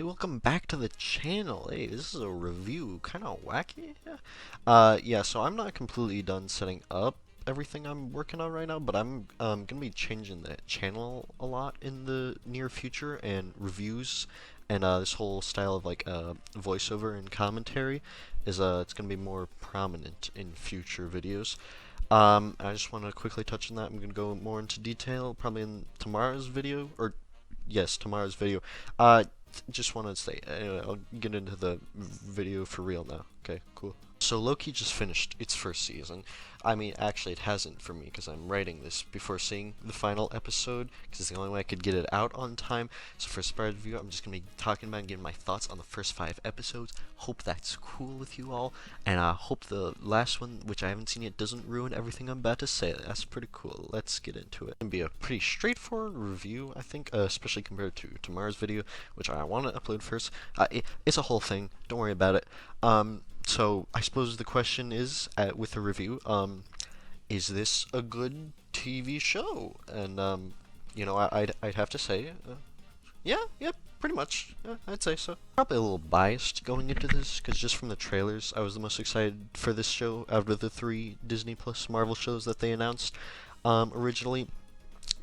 Hey, welcome back to the channel. Hey, this is a review, kind of wacky. Yeah, so I'm not completely done setting up everything I'm working on right now, but I'm gonna be changing the channel a lot in the near future, and reviews and this whole style of like voiceover and commentary is it's gonna be more prominent in future videos. I just want to quickly touch on that. I'm gonna go more into detail probably in tomorrow's video, or yes, tomorrow's video. Just wanted to say, anyway, I'll get into the video for real now. Okay, cool. So Loki just finished its first season. I mean, actually, it hasn't for me because I'm writing this before seeing the final episode because it's the only way I could get it out on time. So for Inspired Review, I'm just gonna be talking about and giving my thoughts on the first 5 episodes. Hope that's cool with you all, and I hope the last one, which I haven't seen yet, doesn't ruin everything I'm about to say. That's pretty cool. Let's get into it. It's gonna be a pretty straightforward review, I think, especially compared to tomorrow's video, which I want to upload first. It's a whole thing. Don't worry about it. So I suppose the question is, with the review, is this a good TV show? And I'd have to say, yeah, yep, pretty much. Yeah, I'd say so. Probably a little biased going into this, because just from the trailers, I was the most excited for this show out of the 3 Disney Plus Marvel shows that they announced originally.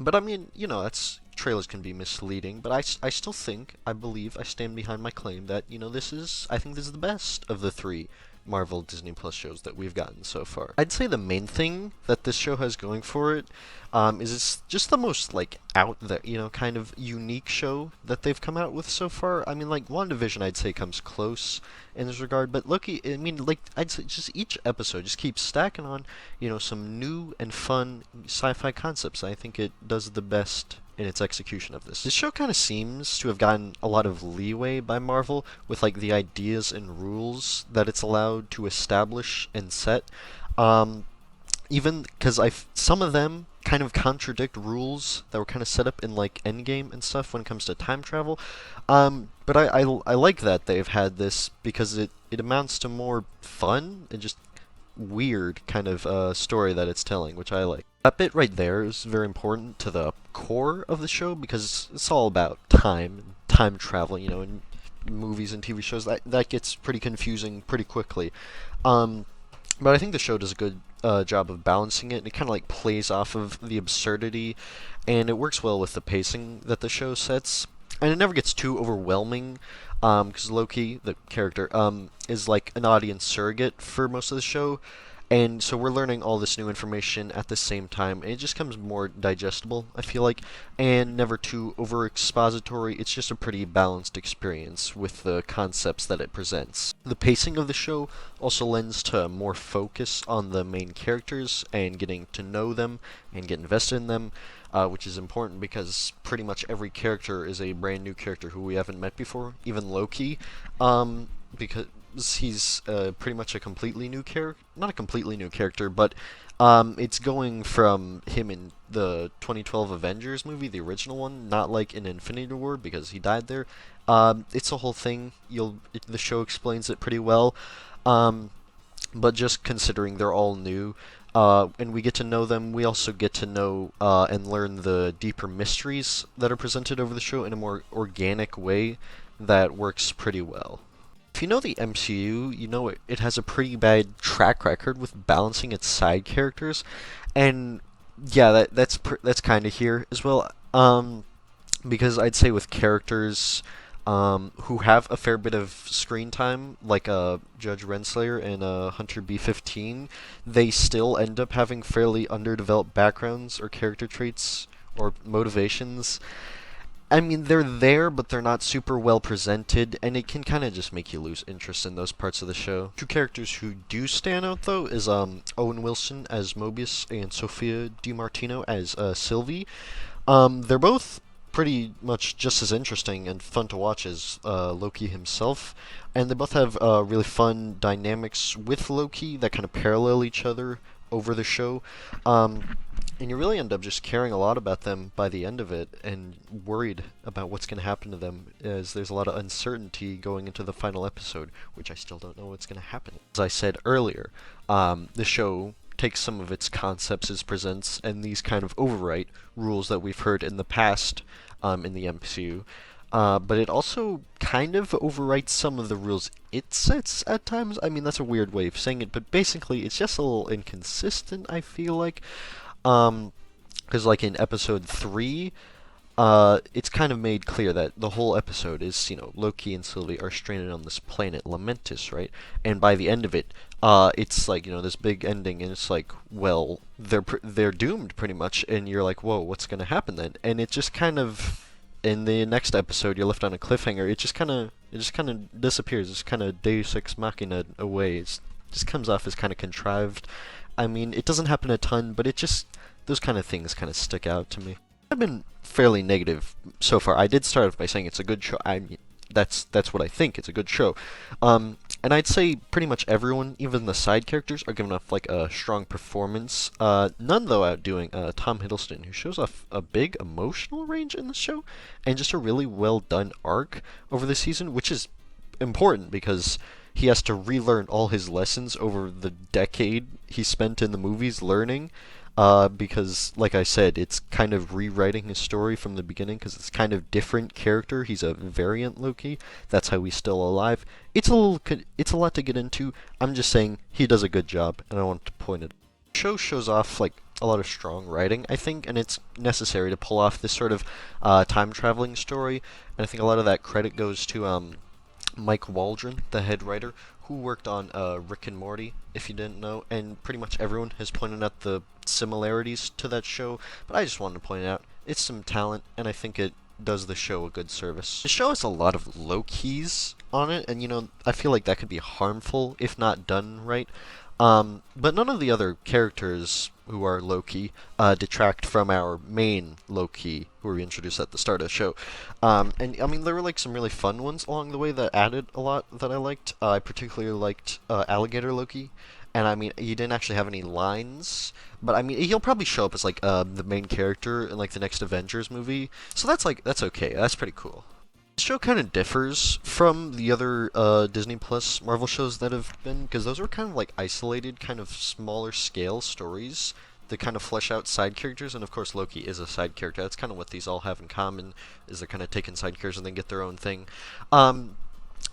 But I mean, that's trailers can be misleading, but I still think, I believe, I stand behind my claim that, I think this is the best of the 3 Marvel Disney Plus shows that we've gotten so far. I'd say the main thing that this show has going for it is it's just the most, like, out there, kind of unique show that they've come out with so far. I mean, like, WandaVision, I'd say, comes close in this regard, but Loki, I mean, like, I'd say just each episode just keeps stacking on, some new and fun sci-fi concepts. I think it does the best in its execution of this. This show kind of seems to have gotten a lot of leeway by Marvel with like the ideas and rules that it's allowed to establish and set. Even because some of them kind of contradict rules that were kind of set up in like Endgame and stuff when it comes to time travel. But I like that they've had this because it amounts to more fun and just weird kind of story that it's telling, which I like. That bit right there is very important to the core of the show because it's all about time travel, in movies and TV shows. That gets pretty confusing pretty quickly. But I think the show does a good job of balancing it, and it kind of like plays off of the absurdity, and it works well with the pacing that the show sets. And it never gets too overwhelming, because Loki, the character, is like an audience surrogate for most of the show, and so we're learning all this new information at the same time, and it just comes more digestible, I feel like, and never too over-expository. It's just a pretty balanced experience with the concepts that it presents. The pacing of the show also lends to more focus on the main characters and getting to know them and get invested in them, which is important because pretty much every character is a brand new character who we haven't met before, even Loki, because he's pretty much a completely new character, not a completely new character, but it's going from him in the 2012 Avengers movie, the original one, not like in Infinity War because he died there. It's a whole thing. The show explains it pretty well, but just considering they're all new, and we get to know them, we also get to know and learn the deeper mysteries that are presented over the show in a more organic way that works pretty well. If you know the MCU, you know it has a pretty bad track record with balancing its side characters, and yeah, that's kind of here as well. Because I'd say with characters who have a fair bit of screen time, like Judge Renslayer and Hunter B-15, they still end up having fairly underdeveloped backgrounds or character traits or motivations. I mean, they're there, but they're not super well presented, and it can kind of just make you lose interest in those parts of the show. 2 characters who do stand out, though, is Owen Wilson as Mobius and Sophia DiMartino as Sylvie. They're both pretty much just as interesting and fun to watch as Loki himself, and they both have really fun dynamics with Loki that kind of parallel each other over the show. And you really end up just caring a lot about them by the end of it and worried about what's going to happen to them, as there's a lot of uncertainty going into the final episode, which I still don't know what's going to happen. As I said earlier, the show takes some of its concepts as presents and these kind of overwrite rules that we've heard in the past in the MCU, but it also kind of overwrites some of the rules it sets at times. I mean, that's a weird way of saying it, but basically, it's just a little inconsistent, I feel like. Um, because like in episode 3, it's kind of made clear that the whole episode is, Loki and Sylvie are stranded on this planet Lamentis, right? And by the end of it, it's like, this big ending, and it's like, well, they're doomed pretty much, and you're like, whoa, what's gonna happen then? And it just kind of, in the next episode, you're left on a cliffhanger. It just kind of disappears. It's kind of Deus Ex Machina away. It just comes off as kind of contrived. I mean, it doesn't happen a ton, but those kind of things kind of stick out to me. I've been fairly negative so far. I did start off by saying it's a good show. I mean, that's what I think. It's a good show, and I'd say pretty much everyone, even the side characters, are giving off like a strong performance. None though outdoing Tom Hiddleston, who shows off a big emotional range in the show, and just a really well done arc over the season, which is important because he has to relearn all his lessons over the decade he spent in the movies learning. Because, like I said, it's kind of rewriting his story from the beginning because it's kind of different character. He's a variant Loki. That's how he's still alive. It's a lot to get into. I'm just saying he does a good job, and I want to point it. The show shows off like a lot of strong writing, I think, and it's necessary to pull off this sort of time traveling story. And I think a lot of that credit goes to Mike Waldron, the head writer, who worked on Rick and Morty, if you didn't know, and pretty much everyone has pointed out the similarities to that show, but I just wanted to point it out. It's some talent, and I think it does the show a good service. The show has a lot of low keys on it, and I feel like that could be harmful if not done right. But none of the other characters who are Loki detract from our main Loki, who we introduced at the start of the show. And I mean, there were like some really fun ones along the way that added a lot that I liked. I particularly liked Alligator Loki, and I mean, he didn't actually have any lines, but I mean, he'll probably show up as like the main character in like the next Avengers movie. So that's okay. That's pretty cool. The show kind of differs from the other Disney Plus Marvel shows that have been, because those were kind of like isolated, kind of smaller scale stories that kind of flesh out side characters, and of course Loki is a side character. That's kind of what these all have in common, is they're kind of taking side characters and then get their own thing. Um,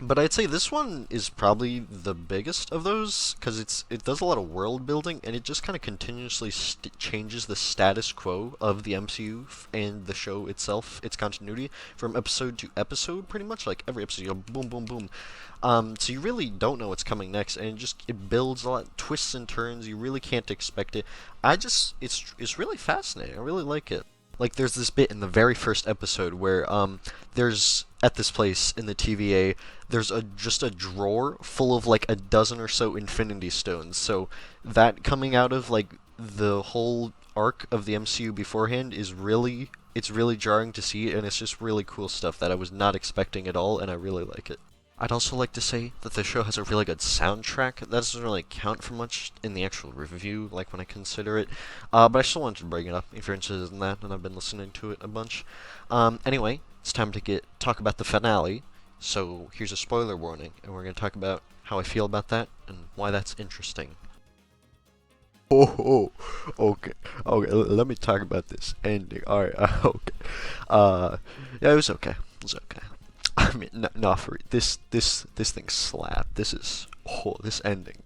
but I'd say this one is probably the biggest of those because it does a lot of world building and it just kind of continuously changes the status quo of the MCU and the show itself, its continuity from episode to episode, pretty much. Like every episode, you go boom, boom, boom. So you really don't know what's coming next, and it builds a lot of twists and turns. You really can't expect it. It's really fascinating. I really like it. Like there's this bit in the very first episode where there's at this place in the TVA there's just a drawer full of like a dozen or so Infinity Stones. So that coming out of like the whole arc of the MCU beforehand it's really jarring to see, and it's just really cool stuff that I was not expecting at all, and I really like it. I'd also like to say that the show has a really good soundtrack. That doesn't really count for much in the actual review, like when I consider it. But I still wanted to bring it up if you're interested in that, and I've been listening to it a bunch. Anyway, it's time to talk about the finale. So here's a spoiler warning, and we're going to talk about how I feel about that and why that's interesting. Okay. Okay, let me talk about this ending. Alright, okay. Yeah, it was okay. It was okay. I mean, no, for this thing slapped. This ending.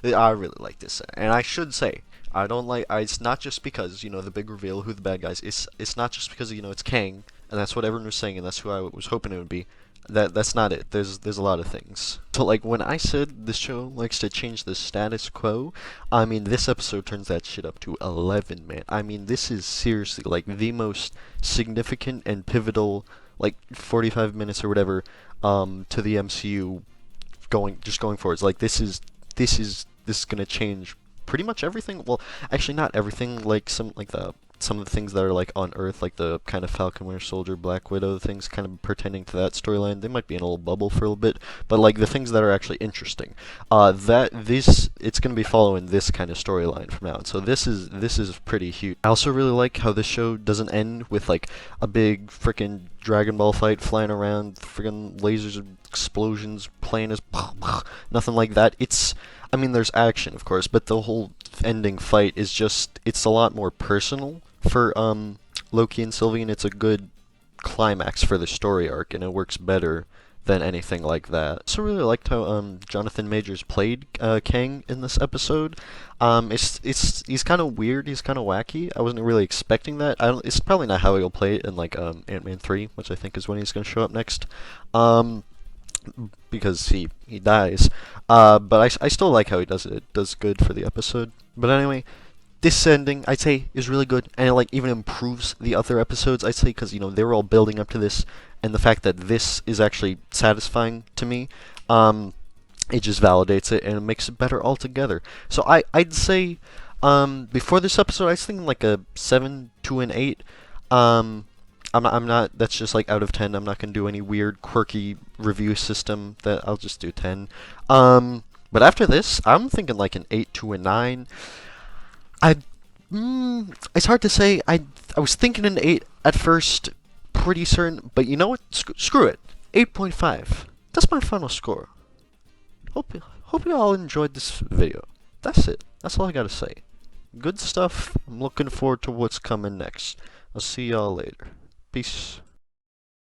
I really like this, and I should say I don't like. It's not just because the big reveal who the bad guys. It's not just because it's Kang, and that's what everyone was saying, and that's who I was hoping it would be. That's not it. There's a lot of things. So like when I said this show likes to change the status quo, I mean this episode turns that shit up to 11, man. I mean this is seriously like the most significant and pivotal like 45 minutes or whatever to the MCU going forwards. Like this is gonna change pretty much everything. Well, actually not everything. Like some of the things that are like on Earth, like the kind of Falcon Winter Soldier, Black Widow, things kind of pertaining to that storyline, they might be in a little bubble for a little bit. But like the things that are actually interesting, it's gonna be following this kind of storyline from now on. So this is pretty huge. I also really like how this show doesn't end with like a big freaking Dragon Ball fight flying around, freaking lasers, explosions, playing as nothing like that. I mean, there's action, of course, but the whole ending fight it's a lot more personal for Loki and Sylvie, and it's a good climax for the story arc, and it works better than anything like that. I also really liked how Jonathan Majors played Kang in this episode. He's kind of weird. He's kind of wacky. I wasn't really expecting that. It's probably not how he'll play it in like Ant-Man 3, which I think is when he's gonna show up next. Because he dies. But I still like how he does it. It does good for the episode. But anyway, this ending I'd say is really good, and it like even improves the other episodes. I'd say because they were all building up to this, and the fact that this is actually satisfying to me, it just validates it and it makes it better altogether. So I'd say before this episode I was thinking like a 7 to an 8. I'm not. That's just like out of 10. I'm not gonna do any weird, quirky review system. That I'll just do 10. But after this, I'm thinking like an 8 to a 9. I, it's hard to say. I was thinking an 8 at first, pretty certain. But you know what? Screw it. 8.5. That's my final score. Hope you all enjoyed this video. That's it. That's all I gotta say. Good stuff. I'm looking forward to what's coming next. I'll see y'all later. Peace.